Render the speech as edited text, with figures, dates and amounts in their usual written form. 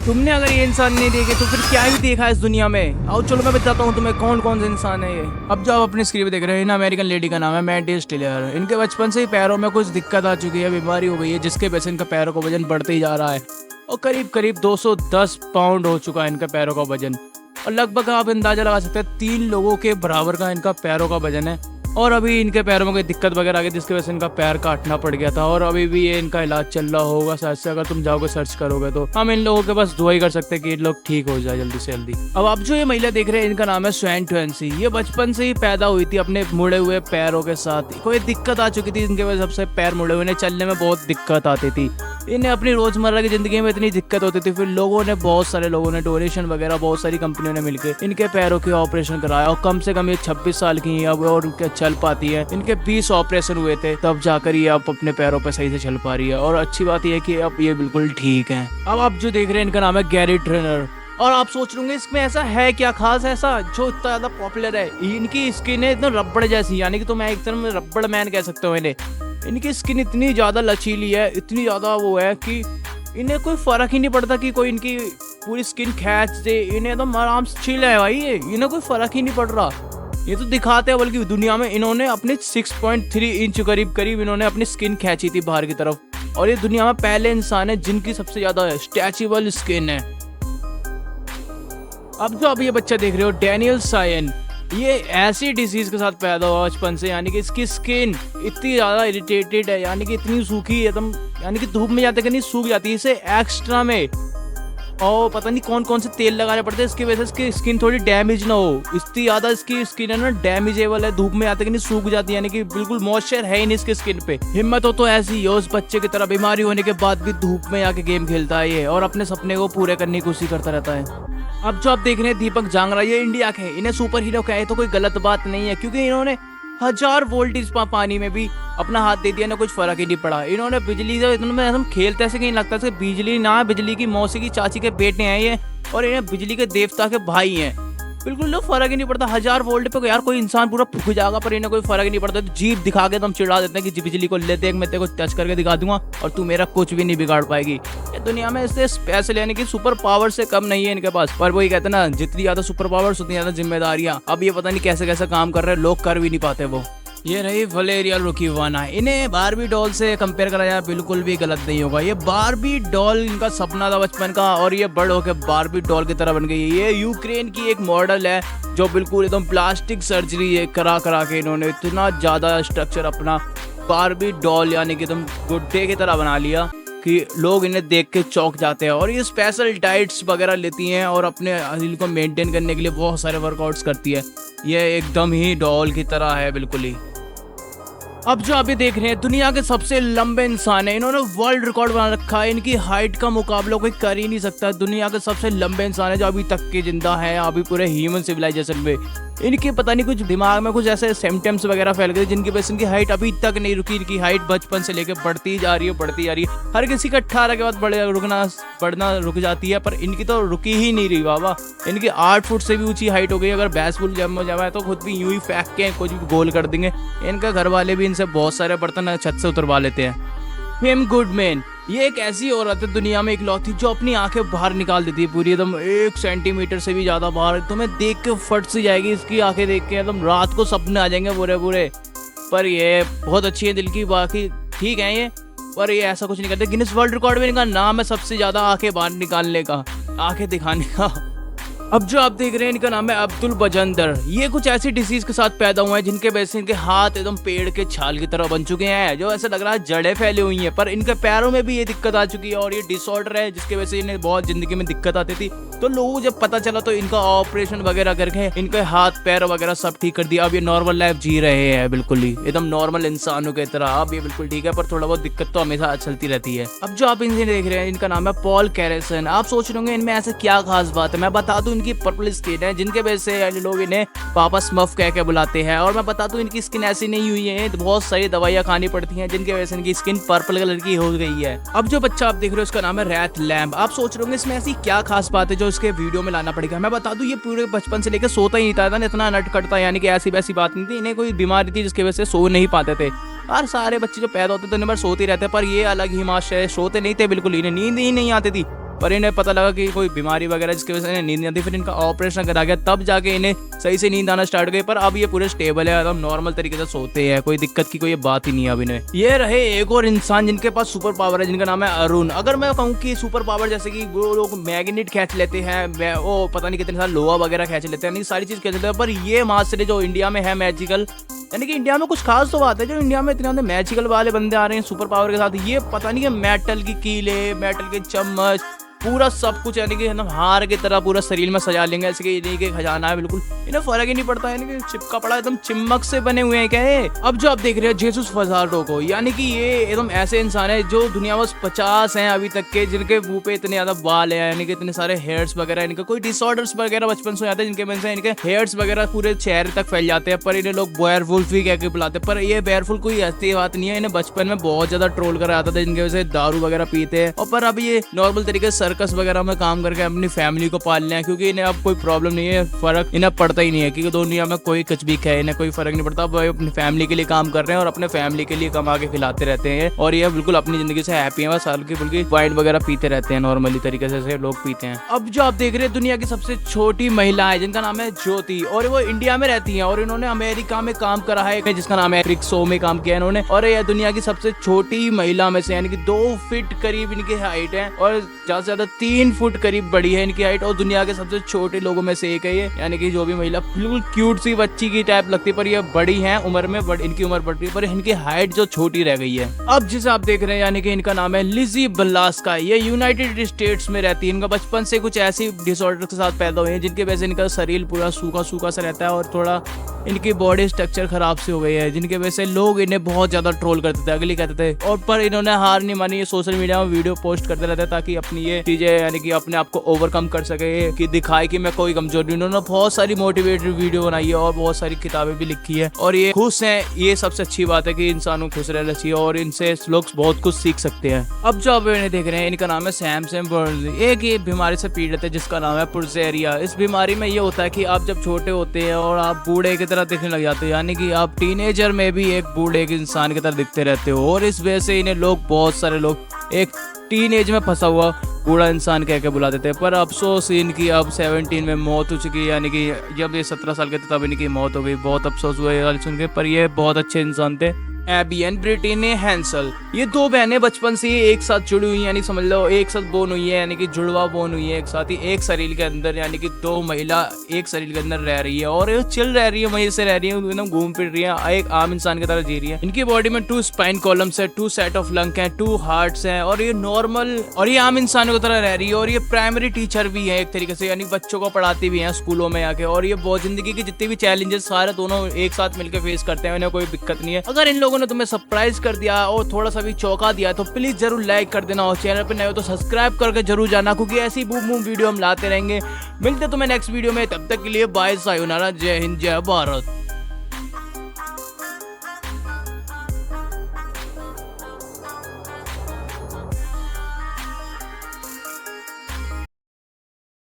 तुमने अगर ये इंसान नहीं देखे तो फिर क्या ही देखा है इस दुनिया में। आओ चलो मैं बताता हूँ तुम्हें कौन कौन से इंसान है ये। अब जो आप अपनी स्क्रीन पे देख रहे हैं, इन अमेरिकन लेडी का नाम है मैडी स्टिलियर। इनके बचपन से ही पैरों में कुछ दिक्कत आ चुकी है, बीमारी हो गई है, जिसके वजह से इनका पैरों का वजन बढ़ते ही जा रहा है और करीब करीब 210 पाउंड हो चुका है इनका पैरों का वजन। और लगभग आप अंदाजा लगा सकते हैं 3 लोगों के बराबर का इनका पैरों का वजन है। और अभी इनके पैरों में कोई दिक्कत वगैरह आ गई जिसकी वजह से इनका पैर काटना पड़ गया था और अभी भी ये इनका इलाज चल रहा होगा शायद से। अगर तुम जाओगे सर्च करोगे तो हम इन लोगों के पास दुआ ही कर सकते हैं कि इन लोग ठीक हो जाए जल्दी से जल्दी। अब आप जो ये महिला देख रहे हैं इनका नाम है स्वैन ट्वेंसी। ये बचपन से ही पैदा हुई थी अपने मुड़े हुए पैरों के साथ। कोई दिक्कत आ चुकी थी इनके वजह से पैर मुड़े हुए, चलने में बहुत दिक्कत आती थी इन्हें। अपनी रोजमर्रा की जिंदगी में इतनी दिक्कत होती थी, फिर लोगों ने बहुत सारे लोगों ने डोनेशन वगैरह बहुत सारी कंपनियों ने मिलकर इनके पैरों के ऑपरेशन कराया और कम से कम ये 26 साल की है अब और चल पाती है। इनके 20 ऑपरेशन हुए थे तब जाकर ये अब अपने पैरों पे सही से चल पा रही है और अच्छी बात यह है कि अब ये बिल्कुल ठीक है। अब आप जो देख रहे हैं इनका नाम है गैरी ट्रेनर। और आप सोच रहे होंगे इसमें ऐसा है क्या खास ऐसा जो इतना ज्यादा पॉपुलर है। इनकी स्किन है एकदम रबड़ जैसी, यानी कि तुम एक तरह में रबड़ मैन कह सकते हो इन्हें। इनकी स्किन इतनी ज्यादा लचीली है, इतनी ज्यादा वो है कि इन्हें कोई फर्क ही नहीं पड़ता कि कोई इनकी पूरी स्किन खींच दे। इन्हें तो आराम से चिल है भाई, ये इन्हें कोई फर्क ही नहीं पड़ रहा। ये तो दिखाते हैं बल्कि दुनिया में इन्होंने अपने 6.3 इंच करीब इन्होंने अपनी स्किन खींची थी बाहर की तरफ। और ये दुनिया में पहले इंसान है जिनकी सबसे ज्यादा स्ट्रेचेबल स्किन है। अब जो आप ये बच्चा देख रहे हो डैनियल सायन, ये ऐसी डिजीज के साथ पैदा हुआ बचपन से, यानी कि इसकी स्किन इतनी ज्यादा इरिटेटेड है, यानी कि इतनी सूखी एकदम, यानी कि धूप में जाते नहीं सूख जाती है। इसे एक्स्ट्रा में और पता नहीं कौन कौन से तेल लगाने पड़ते हैं इसकी वजह से इसकी स्किन थोड़ी डैमेज ना हो। इतनी ज्यादा इसकी स्किन है ना डैमेजेबल है, धूप में आते कि नहीं सूख जाती है, यानी कि बिल्कुल मॉइस्चर है ही नहीं इसकी स्किन पे। हिम्मत हो तो ऐसी हो उस बच्चे की तरह बीमारी होने के बाद भी धूप में आके गेम खेलता है ये और अपने सपने को पूरे करने की कोशिश करता रहता है। अब जो आप देख रहे हैं दीपक जांगरा, ये इंडिया के, इन्हें सुपर हीरो कहे तो कोई गलत बात नहीं है क्योंकि इन्होंने 1000 वोल्टेज पानी में भी अपना हाथ दे दिया ना कुछ फर्क ही नहीं पड़ा। इन्होंने बिजली से हम खेलते ऐसे कहीं लगता है बिजली ना, बिजली की मौसी की चाची के बेटे हैं ये और इन्हें बिजली के देवता के भाई हैं। बिल्कुल तो फर्क ही नहीं पड़ता। 1000 वोल्ट पे यार कोई इंसान पूरा फूक जाएगा पर इन्हें कोई फर्क ही नहीं पड़ता। तो जीप दिखा के तुम चिढ़ा देते हैं कि बिजली को ले देख, मैं तेरे को टच करके दिखा दूंगा और तू मेरा कुछ भी नहीं बिगाड़ पाएगी। ये दुनिया में इससे स्पेशल यानी कि सुपर पावर से कम नहीं है इनके पास। पर वही कहते हैं ना, जितनी ज्यादा सुपर पावर उतनी ज्यादा जिम्मेदारियां। अब ये पता नहीं कैसे कैसे काम कर रहे हैं, लोग कर भी नहीं पाते वो। ये रही वलेरिया रुकीवाना। इन्हें बारबी डॉल से कंपेयर करा जाए बिल्कुल भी गलत नहीं होगा। ये बारबी डॉल इनका सपना था बचपन का और ये बड़ होकर बारबी डॉल की तरह बन गई है। ये यूक्रेन की एक मॉडल है जो बिल्कुल एकदम प्लास्टिक सर्जरी करा के इन्होंने इतना ज्यादा स्ट्रक्चर अपना बारबी डॉल यानी कि एकदम गुड्डे की तरह बना लिया कि लोग इन्हें देख के चौंक जाते हैं। और ये स्पेशल डाइट्स वगैरह लेती हैं और अपने शरीर को मेंटेन करने के लिए बहुत सारे वर्कआउट्स करती है। ये एकदम ही डॉल की तरह है बिल्कुल ही। अब जो अभी देख रहे हैं दुनिया के सबसे लंबे इंसान है, इन्होंने वर्ल्ड रिकॉर्ड बना रखा है। इनकी हाइट का मुकाबला कोई कर ही नहीं सकता। दुनिया के सबसे लंबे इंसान है जो अभी तक के जिंदा है अभी पूरे ह्यूमन सिविलाइजेशन में। इनके पता नहीं कुछ दिमाग में कुछ ऐसे सिम्टम्स वगैरह फैल गए जिनकी वजह से इनकी हाइट अभी तक नहीं रुकी। इनकी हाइट बचपन से लेकर बढ़ती जा रही है। हर किसी का 18 के बाद बढ़ना रुक जाती है पर इनकी तो रुकी ही नहीं रही बाबा। इनकी 8 फुट से भी ऊंची हाइट हो गई। अगर बैसबॉल जमा है तो खुद भी यूं ही फेंक के कुछ भी गोल कर देंगे। इनका घर वाले भी इनसे बहुत सारे बर्तन छत से उतरवा लेते हैं। हिम गुडमैन, ये एक ऐसी औरत है दुनिया में इकलौती जो अपनी आंखें बाहर निकाल देती है पूरी एकदम 1 सेंटीमीटर से भी ज्यादा बाहर। तुम्हें देख के फट सी जाएगी इसकी आंखें देख के, एकदम रात को सपने आ जाएंगे बुरे। पर ये बहुत अच्छी है दिल की, बाकी ठीक है ये, पर ये ऐसा कुछ नहीं करते। गिनीज वर्ल्ड रिकॉर्ड में इनका नाम है सबसे ज्यादा आंखें बाहर निकालने का, आंखें दिखाने का। अब जो आप देख रहे हैं इनका नाम है अब्दुल बजंदर। ये कुछ ऐसी डिसीज के साथ पैदा हुए हैं जिनके वजह से इनके हाथ एकदम पेड़ के छाल की तरह बन चुके हैं, जो ऐसा लग रहा है जड़ें फैली हुई हैं। पर इनके पैरों में भी ये दिक्कत आ चुकी है और ये डिसऑर्डर है जिसकी वजह से इन्हें बहुत जिंदगी में दिक्कत आती थी। तो लोगों जब पता चला तो इनका ऑपरेशन वगैरह करके इनके हाथ पैर वगैरह सब ठीक कर दिया। अब ये नॉर्मल लाइफ जी रहे हैं बिल्कुल ही एकदम नॉर्मल इंसानों की तरह। अब ये बिल्कुल ठीक है पर थोड़ा बहुत दिक्कत तो हमेशा चलती रहती है। अब जो आप इनसे देख रहे हैं इनका नाम है पॉल कैरेसन। आप सोच रहे होंगे इनमें ऐसे क्या खास बात है। मैं बता दूं इनकी पर्पल स्किन है जिनके वजह से लोग इन्हें पापा स्मफ कह के बुलाते हैं। और मैं बता दूं इनकी स्किन ऐसी नहीं हुई है, बहुत सारी दवाइयां खानी पड़ती हैं जिनकी वजह से इनकी स्किन पर्पल कलर की हो गई है। अब जो बच्चा आप देख रहे हो इसका नाम है रैथ लैम्ब। आप सोच रहे होंगे इसमें ऐसी क्या खास बात है जो इसके वीडियो में लाना पड़ेगा। मैं बता दूं ये पूरे बचपन से लेकर सोता ही नहीं था, इतना नट कटता, यानी कि ऐसी वैसी बात नहीं थी। इन्हें कोई बीमारी थी जिसकी वजह से सो नहीं पाते थे। और सारे बच्चे जो पैदा होते थे दिन भर सोते रहते, पर ये अलग ही माश है, सोते नहीं थे बिल्कुल, इन्हें नींद ही नहीं आती थी। पर इन्हें पता लगा कि कोई बीमारी वगैरह जिसकी वजह से इन्हें नींद नहीं आती, फिर इनका ऑपरेशन करा गया, तब जाके इन्हें सही से नींद आना स्टार्ट गई। पर अब ये पूरे स्टेबल है, एकदम नॉर्मल तरीके से सोते हैं, कोई दिक्कत की कोई बात ही नहीं है अब इन्हें। ये रहे एक और इंसान जिनके पास सुपर पावर है, जिनका नाम है अरुण। अगर मैं कहूँ कि सुपर पावर जैसे कि वो लोग मैग्नेट खींच लेते हैं, वो पता नहीं कितने सारे लोहा वगैरह खींच लेते हैं, सारी चीज खींच लेते हैं, पर ये मास्टर जो इंडिया में है मैजिकल, यानी कि इंडिया में कुछ खास तो बात है जो इंडिया में इतने मैजिकल वाले बंदे आ रहे हैं सुपर पावर के साथ। ये पता नहीं कि मेटल की कीले, मेटल के चम्मच, पूरा सब कुछ यानी कि हार की तरह पूरा शरीर में सजा लेंगे, ऐसे कि नहीं कि खजाना है बिल्कुल, इन्हें फर्क ही नहीं पड़ता, यानी कि चिपका पड़ा एकदम चिमक से बने हुए हैं क्या ये। अब जो आप देख रहे हैं जेसुस फजार्डो को, यानी कि ये एकदम ऐसे इंसान है जो दुनिया में 50 हैं अभी तक के, जिनके मुंह पे इतने ज्यादा बाल है, यानी कि इतने सारे हेयर्स वगैरह, इनके कोई डिसऑर्डर्स वगैरह बचपन से आते हैं जिनके वजह से इनके हेयर्स वगैरह पूरे चेहरे तक फैल जाते हैं, पर इन्हें लोग बेयरवुल्फ भी कह के बुलाते हैं। पर ये बेयरवुल्फ कोई ऐसी बात नहीं है, इन्हें बचपन में बहुत ज्यादा ट्रोल करा जाता था जिनकी वजह से दारू वगैरह पीते हैं, और पर अब ये नॉर्मल तरीके से सर्कस वगैरह में काम करके अपनी फैमिली को पाल रहे हैं, क्योंकि इन्हें अब कोई प्रॉब्लम नहीं है, फर्क इन्हें पड़ता ही नहीं है, क्योंकि दुनिया में कोई कुछ भी खाए इन्हें कोई फर्क नहीं पड़ता। अब अपनी फैमिली के लिए काम कर रहे हैं और अपने फैमिली के लिए कमा के खिलाते रहते हैं, और ये बिल्कुल अपनी जिंदगी से हैप्पी है, साल की बिल्कुल वाइन वगैरह पीते रहते हैं नॉर्मली तरीके से लोग पीते हैं। अब जो आप देख रहे हैं दुनिया की सबसे छोटी महिला है जिनका नाम है ज्योति, और वो इंडिया में रहती है, और इन्होंने अमेरिका में काम करा है जिसका नाम है रिक्सो में काम किया इन्होंने, और ये दुनिया की सबसे छोटी महिला में से, यानी कि 2 फीट करीब इनकी हाइट है, और ज्यादा से ज्यादा 3 फुट करीब बड़ी है इनकी हाइट, और दुनिया के सबसे छोटे लोगों में से एक है ये, यानी कि जो भी महिला बिल्कुल क्यूट सी बच्ची की टाइप लगती है, पर ये बड़ी है उम्र में, इनकी उम्र बढ़ती है, पर इनकी हाइट जो छोटी रह गई है। अब जिसे आप देख रहे हैं यानी कि इनका नाम है लिजी बलास्का, ये यूनाइटेड स्टेट्स में रहती है। इनका बचपन से कुछ ऐसी डिसऑर्डर के साथ पैदा हुए हैं जिनकी वजह से इनका शरीर पूरा सूखा सूखा सा रहता है, और थोड़ा इनकी बॉडी स्ट्रक्चर खराब सी हो गई है, जिनकी वजह से लोग इन्हें बहुत ज्यादा ट्रोल करते थे, अगली कहते थे, और पर इन्होंने हार नहीं मानी, ये सोशल मीडिया में वीडियो पोस्ट करते रहते हैं ताकि अपनी ये चीजें यानी कि अपने आप को ओवरकम कर सके, कि दिखाए कि मैं कोई कमजोर नहीं। उन्होंने बहुत सारी मोटिवेटेड वीडियो बनाई है और बहुत सारी किताबें भी लिखी है, और ये खुश हैं, ये सबसे अच्छी बात है कि इंसानों को खुश रहना चाहिए, और इनसे लोग बहुत कुछ सीख सकते हैं। अब जो आप इन्हें देख रहे हैं इनका नाम है सैमसन बर्नली, एक ये बीमारी से पीड़ित है जिसका नाम है पुरसेरिया। इस बीमारी में ये होता है कि आप जब छोटे होते हैं और आप बूढ़े की तरह दिखने लग जाते हो, यानी कि आप टीनेजर में भी एक बूढ़े के इंसान की तरह दिखते रहते हो, और इस वजह से इन्हें लोग बहुत सारे लोग एक टीन एज में फंसा हुआ बूढ़ा इंसान कह के बुला देते हैं। पर अफसोस इनकी अब 17 में मौत हो चुकी है, यानी कि जब ये 17 साल के थे तब इनकी मौत हो गई। बहुत अफसोस हुआ ये सुन के, पर ये बहुत अच्छे इंसान थे। एबी एंड ब्रिटेनी हैंसल, ये 2 बहनें बचपन से ही एक साथ जुड़ी हुई, यानी समझ लो एक साथ बोन हुई है, यानी कि जुड़वा बोन हुई है एक साथ ही, एक शरीर के अंदर, यानी कि 2 महिला एक शरीर के अंदर रह रही है, और ये चिल रह रही है, मजे से रह रही है, एकदम घूम फिर रही है, एक आम इंसान की तरह जी रही है। इनकी बॉडी में 2 स्पाइन कॉलम्स है, 2 सेट ऑफ लंग है, 2 हार्ट्स हैं, और ये नॉर्मल और ये आम इंसानों की तरह रह रही है, और ये प्राइमरी टीचर भी है एक तरीके से, यानी बच्चों को पढ़ाती भी है स्कूलों में आके, और ये बहुत जिंदगी की जितने भी चैलेंजेस सारे दोनों एक साथ मिलकर फेस करते हैं, उन्हें कोई दिक्कत नहीं है। अगर इन लोगों ने तुम्हें सरप्राइज कर दिया और थोड़ा सा भी चौंका दिया तो प्लीज जरूर लाइक कर देना, और चैनल पर नए हो तो सब्सक्राइब करके जरूर जाना, क्योंकि ऐसी बूम बूम वीडियो हम लाते रहेंगे। मिलते तुम्हें नेक्स्ट वीडियो में, तब तक के लिए बाय, सायोनारा, जय हिंद, जय भारत।